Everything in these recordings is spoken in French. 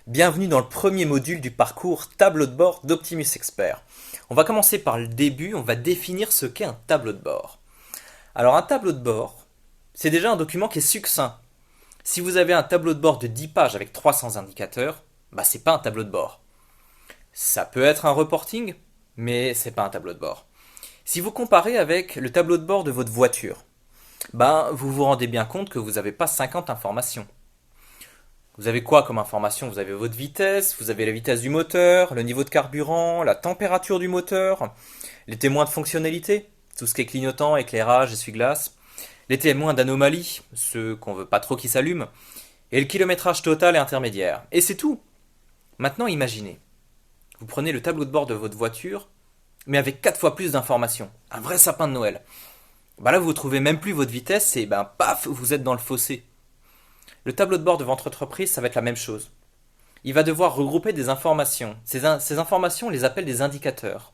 Bienvenue dans le premier module du parcours tableau de bord d'Optimus Expert. On va commencer par le début, on va définir ce qu'est un tableau de bord. Alors un tableau de bord, c'est déjà un document qui est succinct. Si vous avez un tableau de bord de 10 pages avec 300 indicateurs, c'est pas un tableau de bord. Ça peut être un reporting, mais c'est pas un tableau de bord. Si vous comparez avec le tableau de bord de votre voiture, vous vous rendez bien compte que vous n'avez pas 50 informations. Vous avez quoi comme information? Vous avez votre vitesse, vous avez la vitesse du moteur, le niveau de carburant, la température du moteur, les témoins de fonctionnalité, tout ce qui est clignotant, éclairage, essuie-glace, les témoins d'anomalies, ceux qu'on veut pas trop qui s'allument, et le kilométrage total et intermédiaire. Et c'est tout. Maintenant, imaginez. Vous prenez le tableau de bord de votre voiture, mais avec 4 fois plus d'informations. Un vrai sapin de Noël. Là, vous ne trouvez même plus votre vitesse et paf, vous êtes dans le fossé. Le tableau de bord de votre entreprise, ça va être la même chose. Il va devoir regrouper des informations. Ces informations, on les appelle des indicateurs.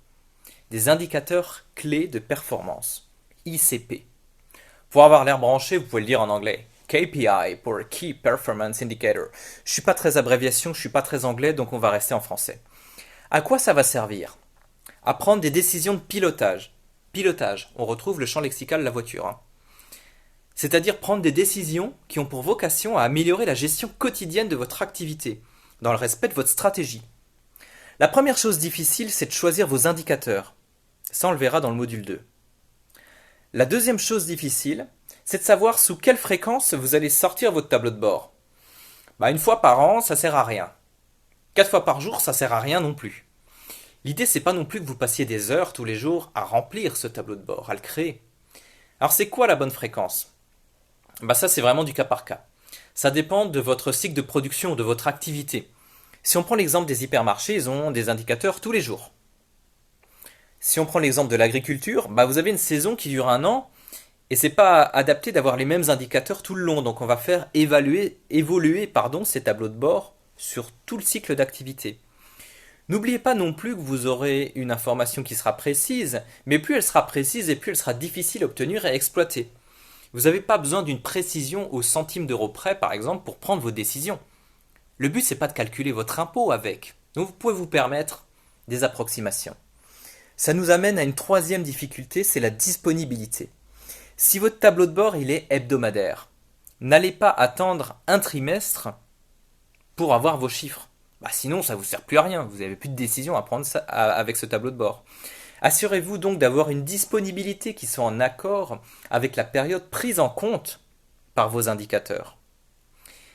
Des indicateurs clés de performance. ICP. Pour avoir l'air branché, vous pouvez le dire en anglais. KPI pour Key Performance Indicator. Je suis pas très abréviation, je suis pas très anglais, donc on va rester en français. À quoi ça va servir? À prendre des décisions de pilotage. Pilotage, on retrouve le champ lexical de la voiture. C'est-à-dire prendre des décisions qui ont pour vocation à améliorer la gestion quotidienne de votre activité, dans le respect de votre stratégie. La première chose difficile, c'est de choisir vos indicateurs. Ça, on le verra dans le module 2. La deuxième chose difficile, c'est de savoir sous quelle fréquence vous allez sortir votre tableau de bord. Une fois par an, ça sert à rien. 4 fois par jour, ça sert à rien non plus. L'idée, c'est pas non plus que vous passiez des heures tous les jours à remplir ce tableau de bord, à le créer. Alors, c'est quoi la bonne fréquence? Ça, c'est vraiment du cas par cas. Ça dépend de votre cycle de production, de votre activité. Si on prend l'exemple des hypermarchés, ils ont des indicateurs tous les jours. Si on prend l'exemple de l'agriculture, vous avez une saison qui dure un an et c'est pas adapté d'avoir les mêmes indicateurs tout le long. Donc on va faire évoluer ces tableaux de bord sur tout le cycle d'activité. N'oubliez pas non plus que vous aurez une information qui sera précise, mais plus elle sera précise et plus elle sera difficile à obtenir et à exploiter. Vous n'avez pas besoin d'une précision au centime d'euro près, par exemple, pour prendre vos décisions. Le but, c'est pas de calculer votre impôt avec. Donc vous pouvez vous permettre des approximations. Ça nous amène à une troisième difficulté, c'est la disponibilité. Si votre tableau de bord il est hebdomadaire, n'allez pas attendre un trimestre pour avoir vos chiffres. Sinon, ça ne vous sert plus à rien. Vous n'avez plus de décision à prendre avec ce tableau de bord. Assurez-vous donc d'avoir une disponibilité qui soit en accord avec la période prise en compte par vos indicateurs.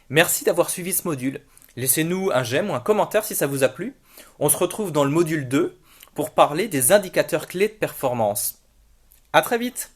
Merci d'avoir suivi ce module. Laissez-nous un j'aime ou un commentaire si ça vous a plu. On se retrouve dans le module 2 pour parler des indicateurs clés de performance. À très vite!